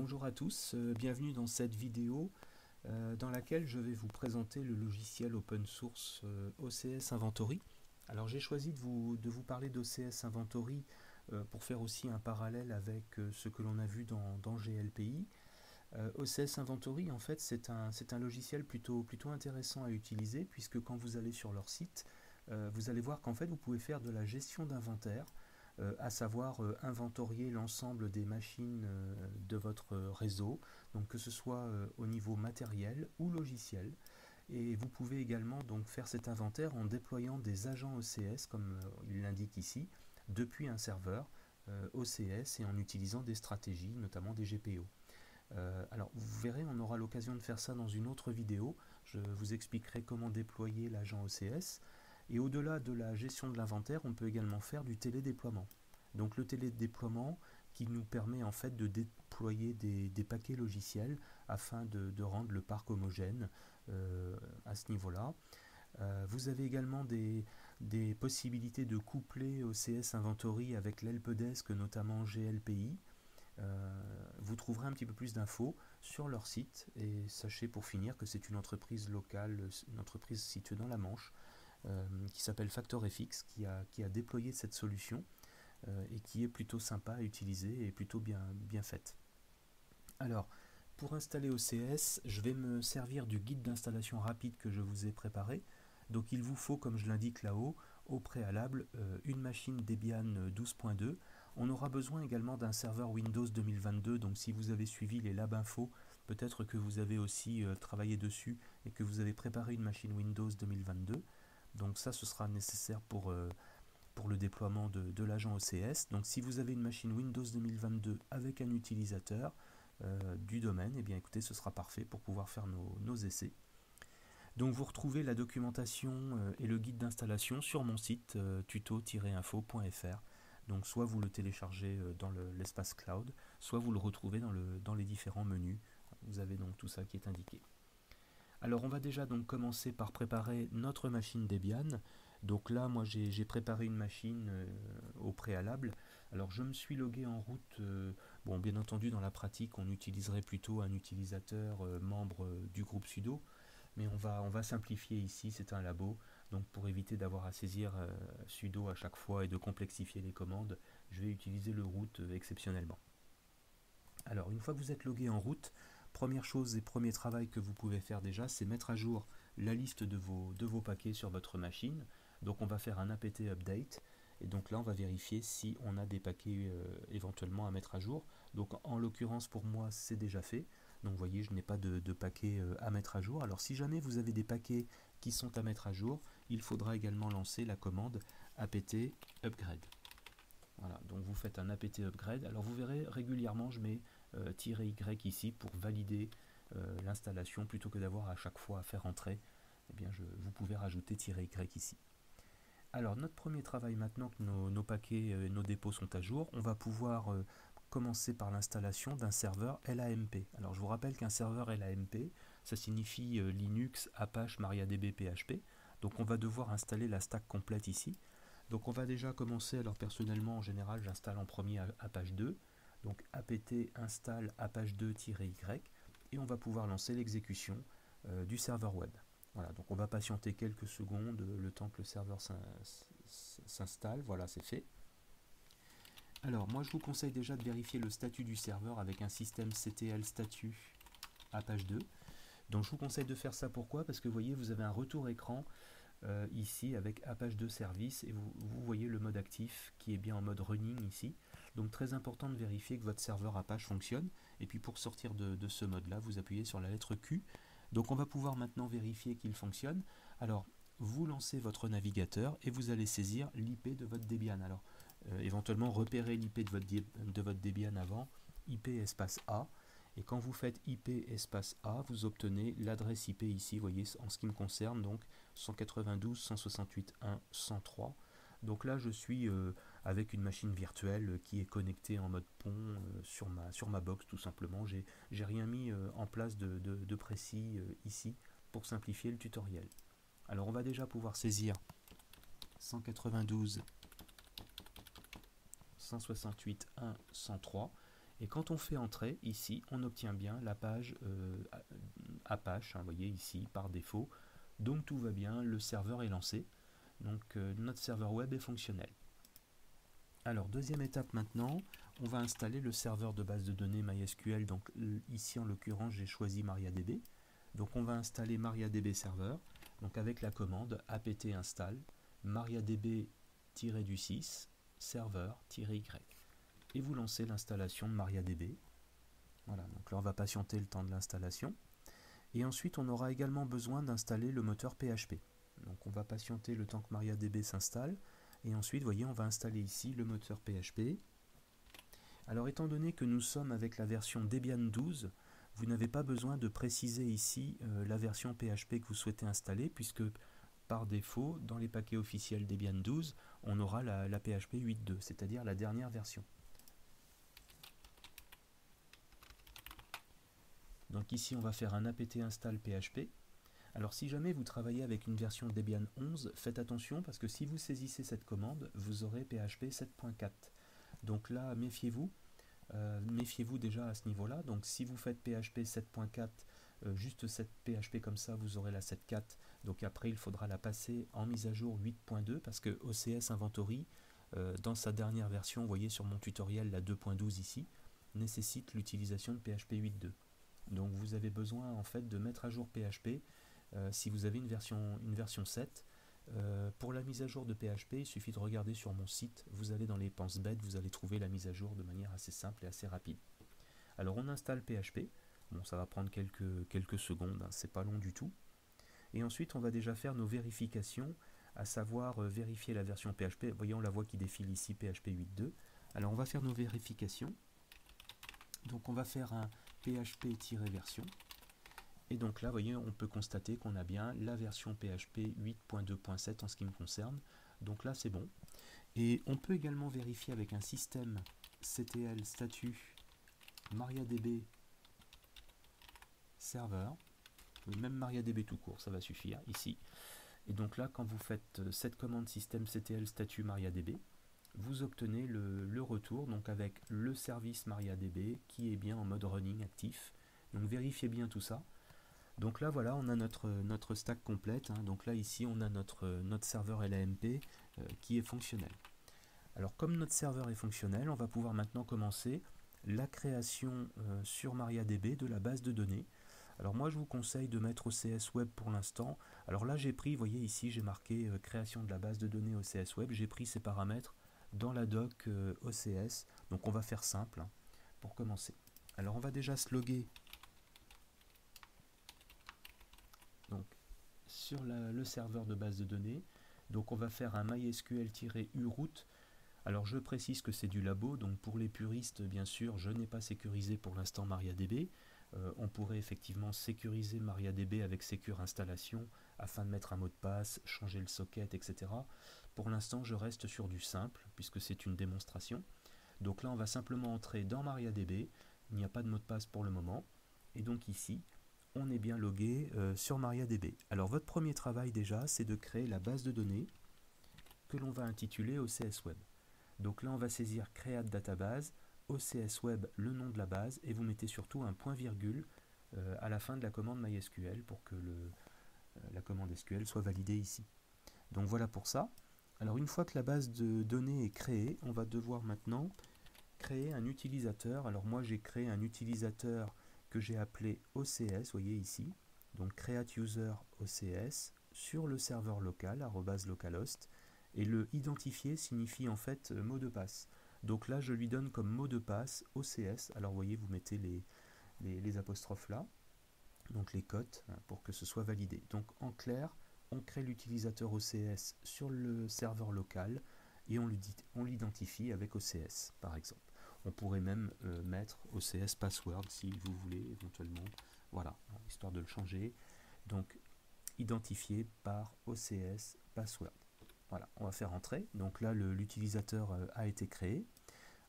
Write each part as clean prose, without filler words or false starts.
Bonjour à tous, bienvenue dans cette vidéo dans laquelle je vais vous présenter le logiciel open source OCS Inventory. Alors j'ai choisi de vous parler d'OCS Inventory pour faire aussi un parallèle avec ce que l'on a vu dans GLPI. OCS Inventory, en fait, c'est un logiciel plutôt intéressant à utiliser, puisque quand vous allez sur leur site, vous allez voir qu'en fait vous pouvez faire de la gestion d'inventaire, à savoir inventorier l'ensemble des machines de votre réseau, donc que ce soit au niveau matériel ou logiciel. Et vous pouvez également donc faire cet inventaire en déployant des agents OCS, comme il l'indique ici, depuis un serveur OCS et en utilisant des stratégies, notamment des GPO. Alors vous verrez, on aura l'occasion de faire ça dans une autre vidéo. Je vous expliquerai comment déployer l'agent OCS. Et au-delà de la gestion de l'inventaire, on peut également faire du télédéploiement. Donc le télédéploiement qui nous permet en fait de déployer des paquets logiciels afin de rendre le parc homogène à ce niveau-là. Vous avez également des possibilités de coupler OCS Inventory avec l'helpdesk, notamment GLPI. Vous trouverez un petit peu plus d'infos sur leur site, et sachez pour finir que c'est une entreprise locale, une entreprise située dans la Manche, qui s'appelle FactorFX, qui a déployé cette solution et qui est plutôt sympa à utiliser et plutôt bien faite. Alors, pour installer OCS, je vais me servir du guide d'installation rapide que je vous ai préparé. Donc il vous faut, comme je l'indique là-haut, au préalable, une machine Debian 12.2. On aura besoin également d'un serveur Windows 2022, donc si vous avez suivi les Lab Info, peut-être que vous avez aussi travaillé dessus et que vous avez préparé une machine Windows 2022. Donc ça, ce sera nécessaire pour le déploiement de l'agent OCS. Donc si vous avez une machine Windows 2022 avec un utilisateur du domaine, et bien écoutez, ce sera parfait pour pouvoir faire nos essais. Donc vous retrouvez la documentation et le guide d'installation sur mon site tuto-info.fr. Donc soit vous le téléchargez dans l'espace cloud, soit vous le retrouvez dans les différents menus. Vous avez donc tout ça qui est indiqué. Alors on va déjà donc commencer par préparer notre machine Debian. Donc là moi j'ai préparé une machine au préalable. Alors je me suis logué en route. Bon, bien entendu dans la pratique on utiliserait plutôt un utilisateur membre du groupe sudo. Mais on va simplifier ici, c'est un labo, donc pour éviter d'avoir à saisir sudo à chaque fois et de complexifier les commandes, je vais utiliser le root exceptionnellement. Alors une fois que vous êtes logué en route, première chose et premier travail que vous pouvez faire déjà, c'est mettre à jour la liste de vos paquets sur votre machine. Donc on va faire un apt update, et donc là on va vérifier si on a des paquets éventuellement à mettre à jour. Donc en l'occurrence pour moi c'est déjà fait. Donc vous voyez, je n'ai pas de paquets à mettre à jour. Alors si jamais vous avez des paquets qui sont à mettre à jour, il faudra également lancer la commande apt upgrade. Voilà, donc vous faites un apt upgrade. Alors vous verrez régulièrement je mets -y ici pour valider l'installation, plutôt que d'avoir à chaque fois à faire entrer. Eh bien vous pouvez rajouter -y ici. Alors notre premier travail, maintenant que nos paquets et nos dépôts sont à jour, on va pouvoir commencer par l'installation d'un serveur LAMP. Alors je vous rappelle qu'un serveur LAMP, ça signifie Linux, Apache, MariaDB, PHP. Donc on va devoir installer la stack complète ici. Donc on va déjà commencer. Alors personnellement en général j'installe en premier Apache 2. Donc apt install Apache 2-y, et on va pouvoir lancer l'exécution du serveur web. Voilà, donc on va patienter quelques secondes le temps que le serveur s'installe. Voilà, c'est fait. Alors moi je vous conseille déjà de vérifier le statut du serveur avec un système ctl statut Apache 2. Donc je vous conseille de faire ça. Pourquoi? Parce que vous voyez, vous avez un retour écran ici avec Apache 2 service, et vous voyez le mode actif qui est bien en mode running ici. Donc très important de vérifier que votre serveur Apache fonctionne. Et puis pour sortir de ce mode là, vous appuyez sur la lettre Q. Donc on va pouvoir maintenant vérifier qu'il fonctionne. Alors vous lancez votre navigateur et vous allez saisir l'IP de votre Debian. Alors éventuellement repérer l'IP de votre Debian avant, IP espace A. Et quand vous faites IP espace A, vous obtenez l'adresse IP ici, vous voyez, en ce qui me concerne, donc 192.168.1.103. Donc là, je suis avec une machine virtuelle qui est connectée en mode pont sur ma box, tout simplement. J'ai rien mis en place de précis ici pour simplifier le tutoriel. Alors on va déjà pouvoir saisir 192.168.1.103. Et quand on fait entrer, ici, on obtient bien la page Apache, vous voyez ici, par défaut. Donc tout va bien, le serveur est lancé. Donc notre serveur web est fonctionnel. Alors deuxième étape maintenant, on va installer le serveur de base de données MySQL. Donc ici en l'occurrence j'ai choisi MariaDB. Donc on va installer MariaDB Server. Donc avec la commande apt install MariaDB-du6 serveur-y. Et vous lancez l'installation de MariaDB. Voilà, donc là on va patienter le temps de l'installation. Et ensuite on aura également besoin d'installer le moteur PHP. Donc on va patienter le temps que MariaDB s'installe. Et ensuite, vous voyez, on va installer ici le moteur PHP. Alors, étant donné que nous sommes avec la version Debian 12, vous n'avez pas besoin de préciser ici la version PHP que vous souhaitez installer, puisque par défaut, dans les paquets officiels Debian 12, on aura la PHP 8.2, c'est-à-dire la dernière version. Donc ici, on va faire un apt install PHP. Alors si jamais vous travaillez avec une version Debian 11, faites attention parce que si vous saisissez cette commande, vous aurez PHP 7.4. Donc là, méfiez-vous. Méfiez-vous déjà à ce niveau-là. Donc si vous faites PHP 7.4, juste cette PHP comme ça, vous aurez la 7.4. Donc après, il faudra la passer en mise à jour 8.2 parce que OCS Inventory, dans sa dernière version, vous voyez sur mon tutoriel, la 2.12 ici, nécessite l'utilisation de PHP 8.2. Donc vous avez besoin en fait de mettre à jour PHP. Si vous avez une version 7, pour la mise à jour de PHP, il suffit de regarder sur mon site, vous allez dans les pense-bêtes, vous allez trouver la mise à jour de manière assez simple et assez rapide. Alors on installe PHP, bon ça va prendre quelques secondes, hein, c'est pas long du tout. Et ensuite on va déjà faire nos vérifications, à savoir vérifier la version PHP, voyez on la voit qui défile ici PHP 8.2. Alors on va faire nos vérifications, donc on va faire un PHP-version. Et donc là, vous voyez, on peut constater qu'on a bien la version PHP 8.2.7 en ce qui me concerne. Donc là, c'est bon. Et on peut également vérifier avec un système CTL statut MariaDB serveur. Même MariaDB tout court, ça va suffire ici. Et donc là, quand vous faites cette commande système CTL statut MariaDB, vous obtenez le retour donc avec le service MariaDB qui est bien en mode running actif. Donc vérifiez bien tout ça. Donc là voilà, on a notre stack complète, hein. Donc là ici on a notre serveur LAMP qui est fonctionnel. Alors comme notre serveur est fonctionnel, on va pouvoir maintenant commencer la création sur MariaDB de la base de données. Alors moi je vous conseille de mettre OCS Web pour l'instant. Alors là j'ai pris, vous voyez ici j'ai marqué création de la base de données OCS Web, j'ai pris ces paramètres dans la doc OCS. Donc on va faire simple hein, pour commencer. Alors on va déjà se loguer donc, sur le serveur de base de données. Donc on va faire un mysql-uroot. Alors je précise que c'est du labo, donc pour les puristes, bien sûr, je n'ai pas sécurisé pour l'instant MariaDB. On pourrait effectivement sécuriser MariaDB avec Secure Installation afin de mettre un mot de passe, changer le socket, etc. Pour l'instant, je reste sur du simple puisque c'est une démonstration. Donc là, on va simplement entrer dans MariaDB. Il n'y a pas de mot de passe pour le moment. Et donc ici, on est bien logué sur MariaDB. Alors votre premier travail déjà, c'est de créer la base de données que l'on va intituler OCS Web. Donc là, on va saisir Create Database, OCS Web, le nom de la base, et vous mettez surtout un point-virgule à la fin de la commande MySQL pour que la commande SQL soit validée ici. Donc voilà pour ça. Alors une fois que la base de données est créée, on va devoir maintenant créer un utilisateur. Alors moi j'ai créé un utilisateur que j'ai appelé OCS, vous voyez ici, donc create user OCS sur le serveur local, @localhost, et le identifier signifie en fait mot de passe. Donc là je lui donne comme mot de passe OCS, alors vous voyez vous mettez les apostrophes là, donc les cotes hein, pour que ce soit validé. Donc en clair, on crée l'utilisateur OCS sur le serveur local et on l'identifie avec OCS par exemple. On pourrait même mettre OCS password si vous voulez éventuellement, voilà, histoire de le changer. Donc identifié par OCS password. Voilà, on va faire entrer. Donc là l'utilisateur a été créé.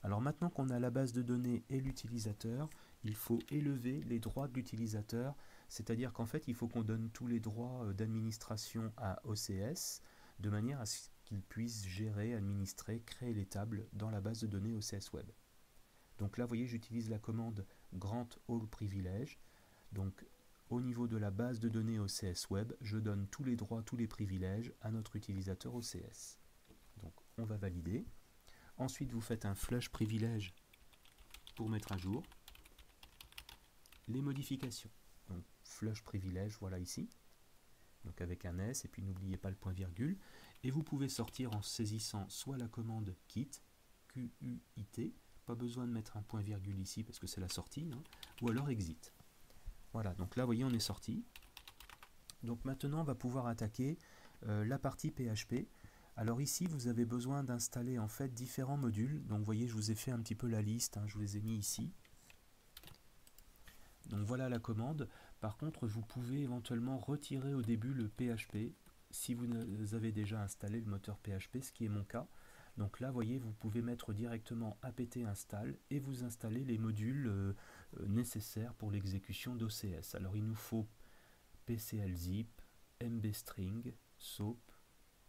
Alors maintenant qu'on a la base de données et l'utilisateur, il faut élever les droits de l'utilisateur, c'est-à-dire qu'en fait il faut qu'on donne tous les droits d'administration à OCS de manière à ce qu'il puisse gérer, administrer, créer les tables dans la base de données OCS Web. Donc là, vous voyez, j'utilise la commande Grant All Privilege. Donc au niveau de la base de données OCS Web, je donne tous les droits, tous les privilèges à notre utilisateur OCS. Donc on va valider. Ensuite, vous faites un flush privilège pour mettre à jour les modifications. Donc flush privilège, voilà ici. Donc avec un S, et puis n'oubliez pas le point virgule. Et vous pouvez sortir en saisissant soit la commande quit, Q-U-I-T, pas besoin de mettre un point virgule ici parce que c'est la sortie, hein, ou alors exit. Voilà, donc là, vous voyez, on est sorti. Donc maintenant, on va pouvoir attaquer la partie PHP. Alors ici, vous avez besoin d'installer en fait différents modules. Donc vous voyez, je vous ai fait un petit peu la liste, hein, je vous les ai mis ici. Donc voilà la commande. Par contre, vous pouvez éventuellement retirer au début le PHP si vous avez déjà installé le moteur PHP, ce qui est mon cas. Donc là, vous voyez, vous pouvez mettre directement apt install et vous installer les modules nécessaires pour l'exécution d'OCS. Alors il nous faut PCLzip, mbstring, SOAP,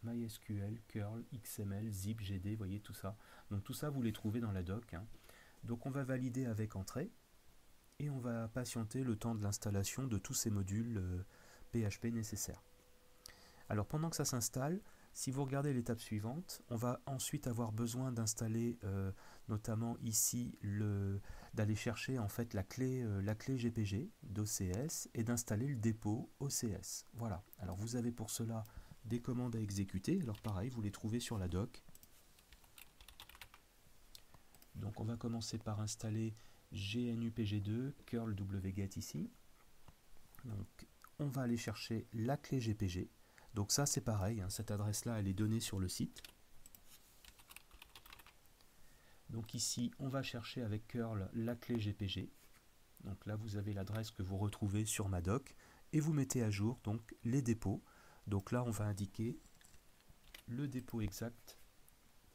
MySQL, curl, XML, zip, GD, vous voyez tout ça. Donc tout ça, vous les trouvez dans la doc, hein. Donc on va valider avec entrée et on va patienter le temps de l'installation de tous ces modules PHP nécessaires. Alors pendant que ça s'installe, si vous regardez l'étape suivante, on va ensuite avoir besoin d'installer notamment ici d'aller chercher en fait la clé GPG d'OCS et d'installer le dépôt OCS. Voilà. Alors vous avez pour cela des commandes à exécuter. Alors pareil, vous les trouvez sur la doc. Donc on va commencer par installer GNUPG2, curl wget ici. Donc on va aller chercher la clé GPG. Donc ça c'est pareil, hein, cette adresse là elle est donnée sur le site. Donc ici on va chercher avec curl la clé GPG. Donc là vous avez l'adresse que vous retrouvez sur ma doc et vous mettez à jour donc les dépôts. Donc là on va indiquer le dépôt exact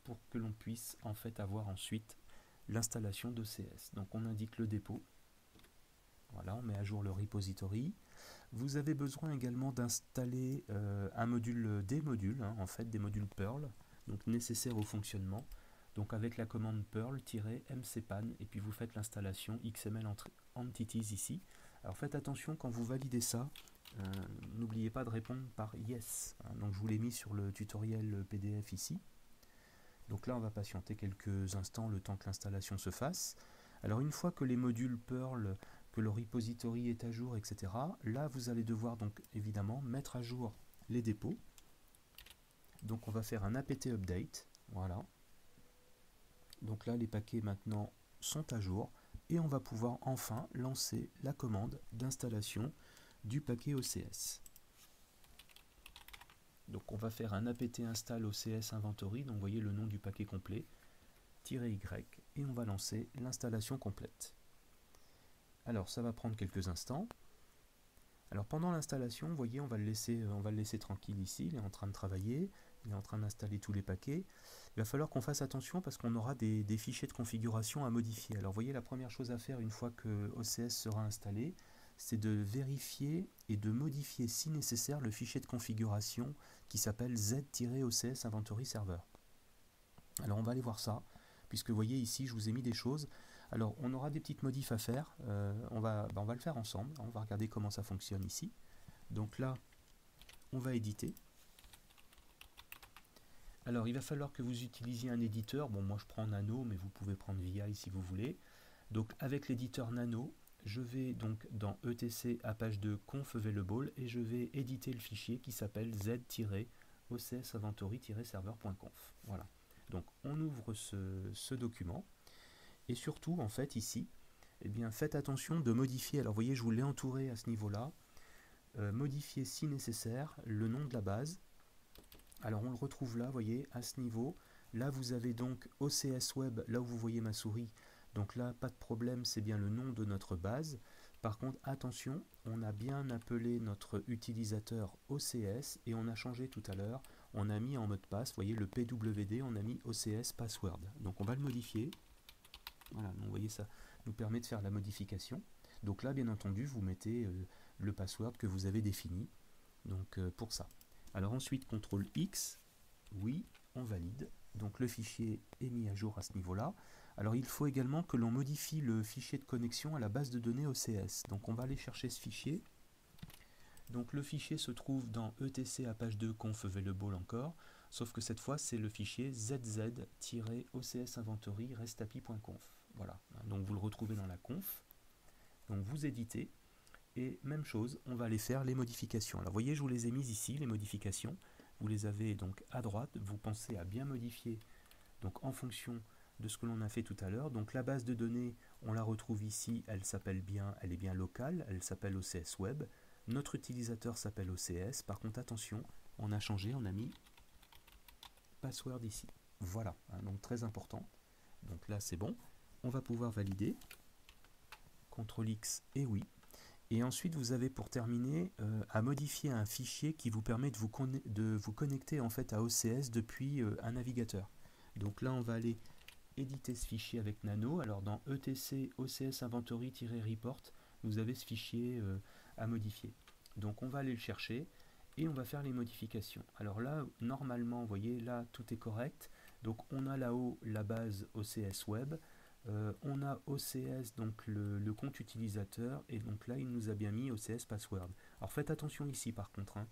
pour que l'on puisse en fait avoir ensuite l'installation d'OCS. Donc on indique le dépôt. Voilà, on met à jour le repository. Vous avez besoin également d'installer un module, des modules, hein, en fait des modules Perl, donc nécessaires au fonctionnement. Donc avec la commande perl-mcpan et puis vous faites l'installation XML entities ici. Alors faites attention quand vous validez ça, n'oubliez pas de répondre par yes. Hein, donc je vous l'ai mis sur le tutoriel PDF ici. Donc là on va patienter quelques instants le temps que l'installation se fasse. Alors une fois que les modules Perl, que le repository est à jour, etc. Là, vous allez devoir donc évidemment mettre à jour les dépôts. Donc on va faire un apt update. Voilà. Donc là, les paquets maintenant sont à jour et on va pouvoir enfin lancer la commande d'installation du paquet OCS. Donc on va faire un apt install OCS inventory. Donc vous voyez le nom du paquet complet, -y, et on va lancer l'installation complète. Alors ça va prendre quelques instants. Alors pendant l'installation, vous voyez, on va le laisser tranquille ici, il est en train de travailler, il est en train d'installer tous les paquets. Il va falloir qu'on fasse attention parce qu'on aura des fichiers de configuration à modifier. Alors vous voyez, la première chose à faire une fois que OCS sera installé, c'est de vérifier et de modifier si nécessaire le fichier de configuration qui s'appelle z-ocs inventory server. Alors on va aller voir ça, puisque vous voyez ici, je vous ai mis des choses. Alors on aura des petites modifs à faire, on va le faire ensemble, on va regarder comment ça fonctionne ici. Donc là, on va éditer. Alors il va falloir que vous utilisiez un éditeur, bon moi je prends Nano, mais vous pouvez prendre VI si vous voulez. Donc avec l'éditeur Nano, je vais donc dans etc Apache2 conf available et je vais éditer le fichier qui s'appelle z-ocs inventory-server.conf. Voilà, donc on ouvre ce document. Et surtout, en fait, ici, eh bien, faites attention de modifier, alors vous voyez, je vous l'ai entouré à ce niveau-là, modifier si nécessaire le nom de la base. Alors on le retrouve là, vous voyez, à ce niveau. Là, vous avez donc OCS Web, là où vous voyez ma souris. Donc là, pas de problème, c'est bien le nom de notre base. Par contre, attention, on a bien appelé notre utilisateur OCS et on a changé tout à l'heure. On a mis en mot de passe, vous voyez, le PWD, on a mis OCS Password. Donc on va le modifier. Voilà, donc vous voyez, ça nous permet de faire la modification. Donc là, bien entendu, vous mettez le password que vous avez défini donc, pour ça. Alors ensuite, CTRL X, oui, on valide. Donc le fichier est mis à jour à ce niveau-là. Alors il faut également que l'on modifie le fichier de connexion à la base de données OCS. Donc on va aller chercher ce fichier. Donc le fichier se trouve dans etc Apache2 conf available encore, sauf que cette fois c'est le fichier zz-ocs inventory restapi.conf. Voilà, donc vous le retrouvez dans la conf. Donc vous éditez, et même chose, on va aller faire les modifications. Alors vous voyez, je vous les ai mises ici, les modifications. Vous les avez donc à droite, vous pensez à bien modifier donc en fonction de ce que l'on a fait tout à l'heure. Donc la base de données, on la retrouve ici, elle est bien locale, elle s'appelle OCS Web. Notre utilisateur s'appelle OCS. Par contre, attention, on a changé, on a mis password ici. Voilà, hein, donc très important. Donc là, c'est bon. On va pouvoir valider. CTRL X et oui. Et ensuite, vous avez pour terminer à modifier un fichier qui vous permet de vous connecter en fait à OCS depuis un navigateur. Donc là, on va aller éditer ce fichier avec Nano. Alors dans etc OCS inventory-report, vous avez ce fichier à modifier. Donc on va aller le chercher et on va faire les modifications. Alors là, normalement, vous voyez, là, tout est correct. Donc on a là-haut la base OCS Web. On a OCS, donc le compte utilisateur, et donc là il nous a bien mis OCS password. Alors faites attention ici par contre, hein.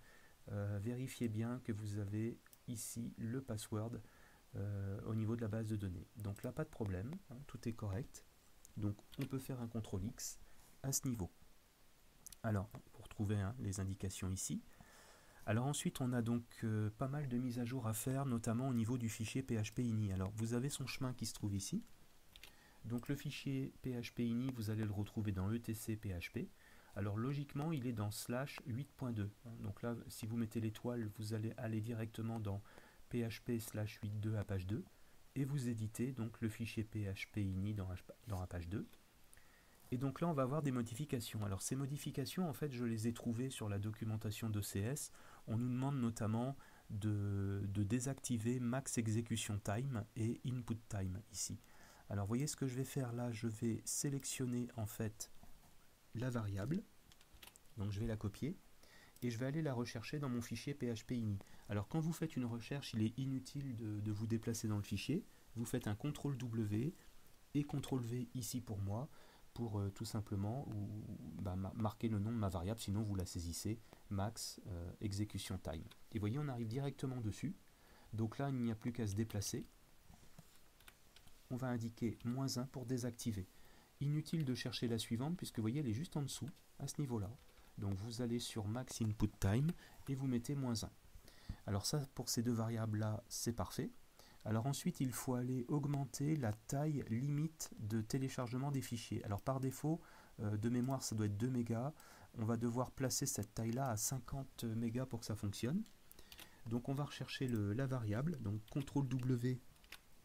Vérifiez bien que vous avez ici le password au niveau de la base de données. Donc là pas de problème, hein, tout est correct. Donc on peut faire un CTRL X à ce niveau. Alors pour trouver les indications ici. Alors ensuite on a donc pas mal de mises à jour à faire, notamment au niveau du fichier php-ini. Alors vous avez son chemin qui se trouve ici. Donc le fichier php-ini, vous allez le retrouver dans etc php. Alors logiquement, il est dans slash 8.2. Donc là, si vous mettez l'étoile, vous allez aller directement dans php slash 8.2 Apache 2 et vous éditez donc le fichier php-ini dans Apache 2. Et donc là, on va avoir des modifications. Alors ces modifications, en fait, je les ai trouvées sur la documentation d'OCS. On nous demande notamment de désactiver max execution time et input time ici. Alors, vous voyez ce que je vais faire là, je vais sélectionner en fait la variable. Donc, je vais la copier et je vais aller la rechercher dans mon fichier php-ini. Alors, quand vous faites une recherche, il est inutile de vous déplacer dans le fichier. Vous faites un CTRL-W et CTRL-V ici pour moi, pour tout simplement marquer le nom de ma variable, sinon vous la saisissez, max execution time. Et vous voyez, on arrive directement dessus. Donc là, il n'y a plus qu'à se déplacer. On va indiquer -1 pour désactiver. Inutile de chercher la suivante puisque vous voyez elle est juste en dessous, à ce niveau-là. Donc vous allez sur Max Input Time et vous mettez -1. Alors ça, pour ces deux variables-là, c'est parfait. Alors ensuite, il faut aller augmenter la taille limite de téléchargement des fichiers. Alors par défaut, de mémoire, ça doit être 2 mégas. On va devoir placer cette taille-là à 50 mégas pour que ça fonctionne. Donc on va rechercher la variable, donc CTRL-W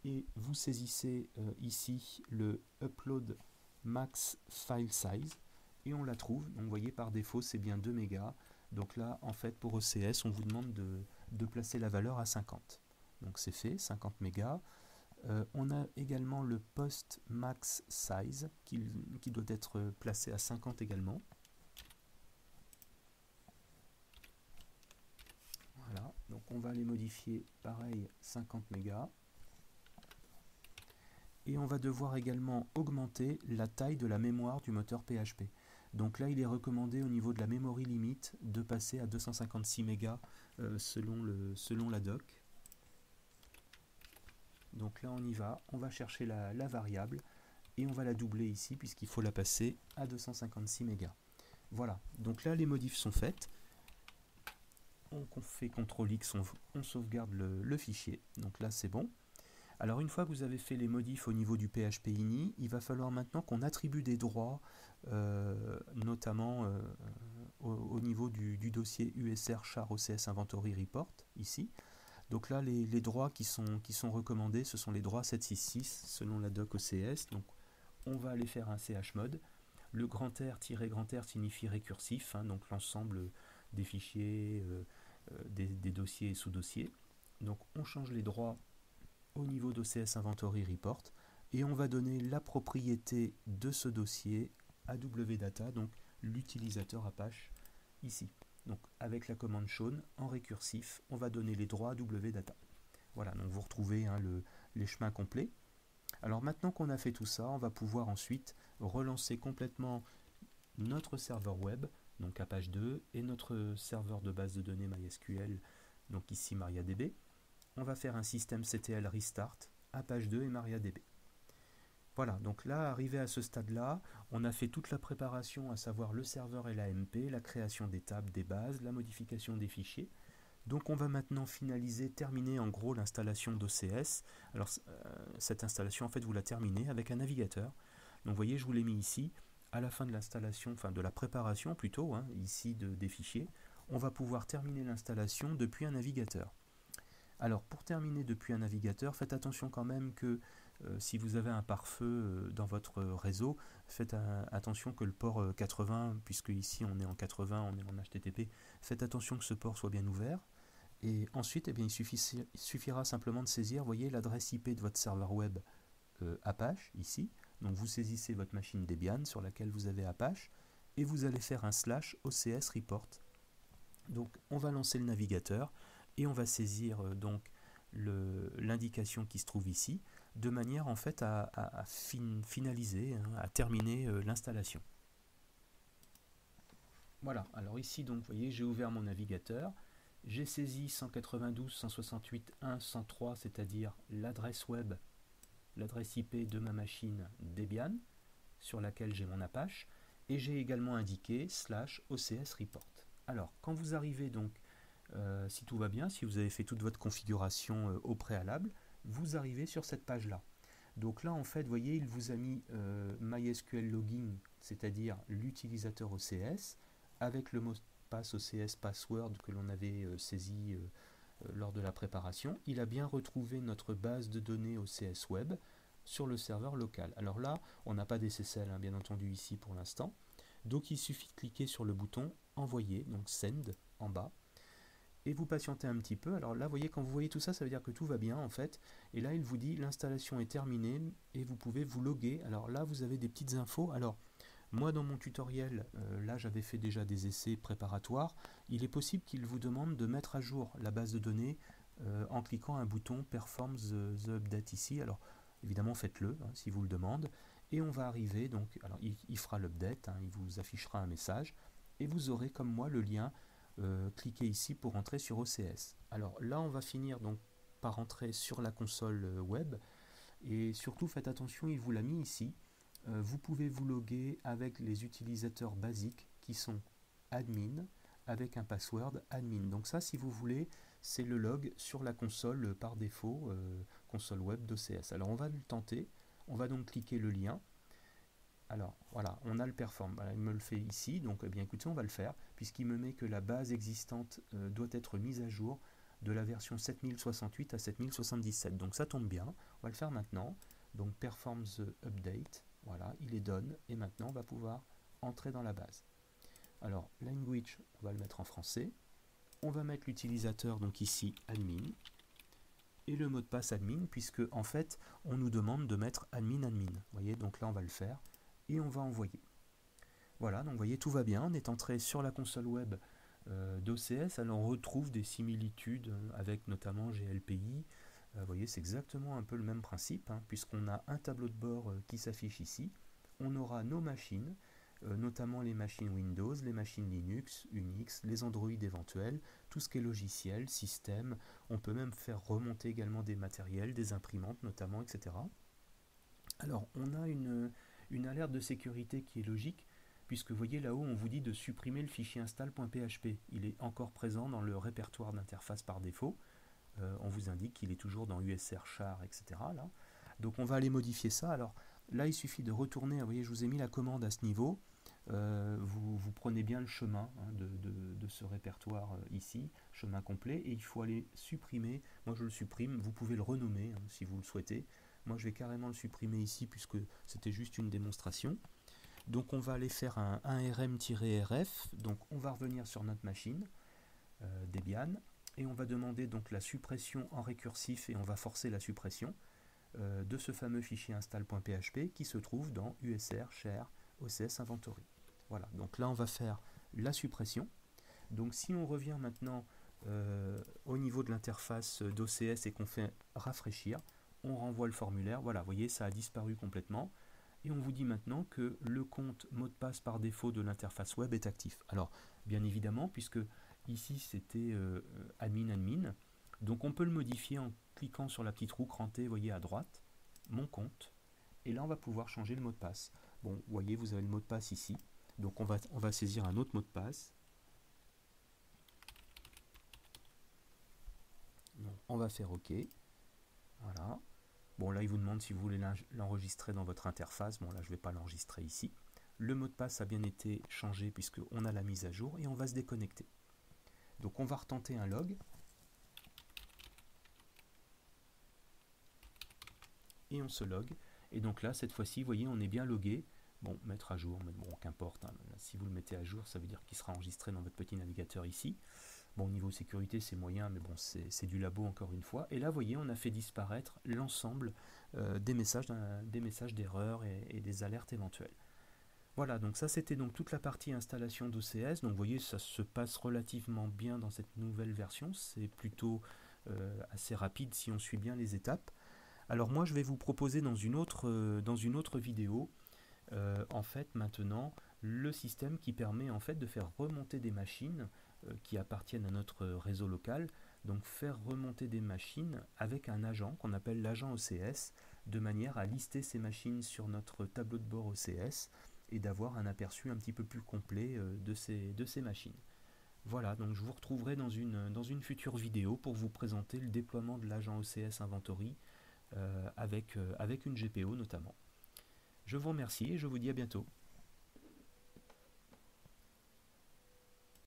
et vous saisissez ici le upload max file size et on la trouve. Donc vous voyez, par défaut c'est bien 2 mégas. Donc là en fait pour OCS on vous demande de placer la valeur à 50. Donc c'est fait, 50 mégas. On a également le post max size qui doit être placé à 50 également. Voilà, donc on va les modifier pareil, 50 mégas. Et on va devoir également augmenter la taille de la mémoire du moteur PHP. Donc là, il est recommandé au niveau de la memory limit de passer à 256 mégas selon la doc. Donc là, on y va, on va chercher la variable et on va la doubler ici puisqu'il faut la passer à 256 mégas. Voilà, donc là, les modifs sont faites. On fait CTRL X, on sauvegarde le fichier. Donc là, c'est bon. Alors une fois que vous avez fait les modifs au niveau du php-ini, il va falloir maintenant qu'on attribue des droits, notamment au niveau du dossier USR char OCS inventory report, ici. Donc là, les droits qui sont recommandés, ce sont les droits 766 selon la doc OCS. Donc on va aller faire un chmod. Le grand R signifie récursif, hein, donc l'ensemble des fichiers, des dossiers et sous-dossiers. Donc on change les droits au niveau d'OCS Inventory Report et on va donner la propriété de ce dossier à wdata, donc l'utilisateur Apache ici. Donc avec la commande shown en récursif, on va donner les droits à wdata. Voilà, donc vous retrouvez les chemins complets. Alors maintenant qu'on a fait tout ça, on va pouvoir ensuite relancer complètement notre serveur web, donc Apache 2, et notre serveur de base de données MySQL, donc ici MariaDB. On va faire un systemctl restart, Apache 2 et MariaDB. Voilà, donc là, arrivé à ce stade-là, on a fait toute la préparation, à savoir le serveur et l'AMP, la création des tables, des bases, la modification des fichiers. Donc on va maintenant finaliser, terminer en gros l'installation d'OCS. Alors cette installation, en fait, vous la terminez avec un navigateur. Donc vous voyez, je vous l'ai mis ici, à la fin de l'installation, enfin de la préparation plutôt, hein, ici des fichiers, on va pouvoir terminer l'installation depuis un navigateur. Alors pour terminer depuis un navigateur, faites attention quand même que si vous avez un pare-feu dans votre réseau, faites attention que le port 80, puisque ici on est en 80, on est en HTTP, faites attention que ce port soit bien ouvert. Et ensuite, eh bien, il suffira simplement de saisir, voyez, l'adresse IP de votre serveur web Apache, ici. Donc vous saisissez votre machine Debian sur laquelle vous avez Apache, et vous allez faire un /OCS report. Donc on va lancer le navigateur, et on va saisir donc l'indication qui se trouve ici, de manière en fait à finaliser, hein, à terminer l'installation. Voilà, alors ici donc vous voyez, j'ai ouvert mon navigateur, j'ai saisi 192.168.1.103, c'est-à-dire l'adresse web, l'adresse IP de ma machine Debian, sur laquelle j'ai mon Apache, et j'ai également indiqué /OCS report. Alors, quand vous arrivez donc, si tout va bien, si vous avez fait toute votre configuration au préalable, vous arrivez sur cette page-là. Donc là, en fait, vous voyez, il vous a mis MySQL login, c'est-à-dire l'utilisateur OCS, avec le mot de passe OCS password que l'on avait saisi lors de la préparation. Il a bien retrouvé notre base de données OCS web sur le serveur local. Alors là, on n'a pas d'SSL, hein, bien entendu, ici pour l'instant. Donc il suffit de cliquer sur le bouton envoyer, donc send en bas, et vous patientez un petit peu. Alors là, vous voyez, quand vous voyez tout ça, ça veut dire que tout va bien en fait. Et là, il vous dit l'installation est terminée et vous pouvez vous loguer. Alors là, vous avez des petites infos. Alors moi, dans mon tutoriel, là, j'avais fait déjà des essais préparatoires. Il est possible qu'il vous demande de mettre à jour la base de données en cliquant un bouton Perform the Update ici. Alors évidemment, faites-le hein, si vous le demande. Et on va arriver, donc, alors il fera l'update, hein, il vous affichera un message. Et vous aurez, comme moi, le lien. Cliquez ici pour entrer sur OCS. Alors là, on va finir donc par entrer sur la console web. Et surtout, faites attention, il vous l'a mis ici. Vous pouvez vous loguer avec les utilisateurs basiques qui sont admin avec un password admin. Donc ça, si vous voulez, c'est le log sur la console par défaut, console web d'OCS. Alors on va le tenter. On va donc cliquer le lien. Alors voilà, on a le perform. Voilà, il me le fait ici, donc eh bien écoutez, on va le faire, puisqu'il me met que la base existante doit être mise à jour de la version 7068 à 7077. Donc ça tombe bien, on va le faire maintenant. Donc perform the update, voilà, il est done, et maintenant on va pouvoir entrer dans la base. Alors language, on va le mettre en français. On va mettre l'utilisateur, donc ici admin, et le mot de passe admin, puisque en fait on nous demande de mettre admin. Vous voyez, donc là on va le faire. Et on va envoyer. Voilà, donc vous voyez, tout va bien. On est entré sur la console web d'OCS. Alors on retrouve des similitudes avec notamment GLPI. Vous voyez, c'est exactement un peu le même principe, hein, puisqu'on a un tableau de bord qui s'affiche ici. On aura nos machines, notamment les machines Windows, les machines Linux, Unix, les Android éventuels, tout ce qui est logiciel, système. On peut même faire remonter également des matériels, des imprimantes notamment, etc. Alors, on a une alerte de sécurité qui est logique, puisque vous voyez là-haut, on vous dit de supprimer le fichier install.php. Il est encore présent dans le répertoire d'interface par défaut. On vous indique qu'il est toujours dans USR char, etc. Là. Donc on va aller modifier ça. Alors là, il suffit de retourner. Vous voyez, je vous ai mis la commande à ce niveau. Vous prenez bien le chemin hein, de ce répertoire ici, chemin complet, et il faut aller supprimer. Moi, je le supprime. Vous pouvez le renommer hein, si vous le souhaitez. Moi, je vais carrément le supprimer ici puisque c'était juste une démonstration. Donc, on va aller faire un rm-rf. Donc, on va revenir sur notre machine Debian et on va demander donc la suppression en récursif et on va forcer la suppression de ce fameux fichier install.php qui se trouve dans USR share OCS inventory. Voilà. Donc là, on va faire la suppression. Donc, si on revient maintenant au niveau de l'interface d'OCS et qu'on fait rafraîchir, on renvoie le formulaire, voilà, vous voyez, ça a disparu complètement. Et on vous dit maintenant que le compte mot de passe par défaut de l'interface web est actif. Alors, bien évidemment, puisque ici c'était admin, donc on peut le modifier en cliquant sur la petite roue crantée, vous voyez à droite, mon compte, et là on va pouvoir changer le mot de passe. Bon, vous voyez, vous avez le mot de passe ici, donc on va saisir un autre mot de passe. Donc, on va faire OK, voilà. Bon, là, il vous demande si vous voulez l'enregistrer dans votre interface. Bon, là, je ne vais pas l'enregistrer ici. Le mot de passe a bien été changé puisqu'on a la mise à jour et on va se déconnecter. Donc, on va retenter un log. Et on se log. Et donc là, cette fois-ci, vous voyez, on est bien logué. Bon, mettre à jour, mais bon, qu'importe. Hein. Si vous le mettez à jour, ça veut dire qu'il sera enregistré dans votre petit navigateur ici. Bon, au niveau sécurité, c'est moyen, mais bon, c'est du labo encore une fois. Et là, vous voyez, on a fait disparaître l'ensemble des messages d'erreur et des alertes éventuelles. Voilà, donc ça c'était donc toute la partie installation d'OCS. Donc vous voyez, ça se passe relativement bien dans cette nouvelle version. C'est plutôt assez rapide si on suit bien les étapes. Alors moi, je vais vous proposer dans une autre vidéo, en fait, maintenant, le système qui permet en fait de faire remonter des machines qui appartiennent à notre réseau local, donc faire remonter des machines avec un agent qu'on appelle l'agent OCS, de manière à lister ces machines sur notre tableau de bord OCS et d'avoir un aperçu un petit peu plus complet de ces machines. Voilà, donc je vous retrouverai dans une future vidéo pour vous présenter le déploiement de l'agent OCS Inventory avec une GPO notamment. Je vous remercie et je vous dis à bientôt.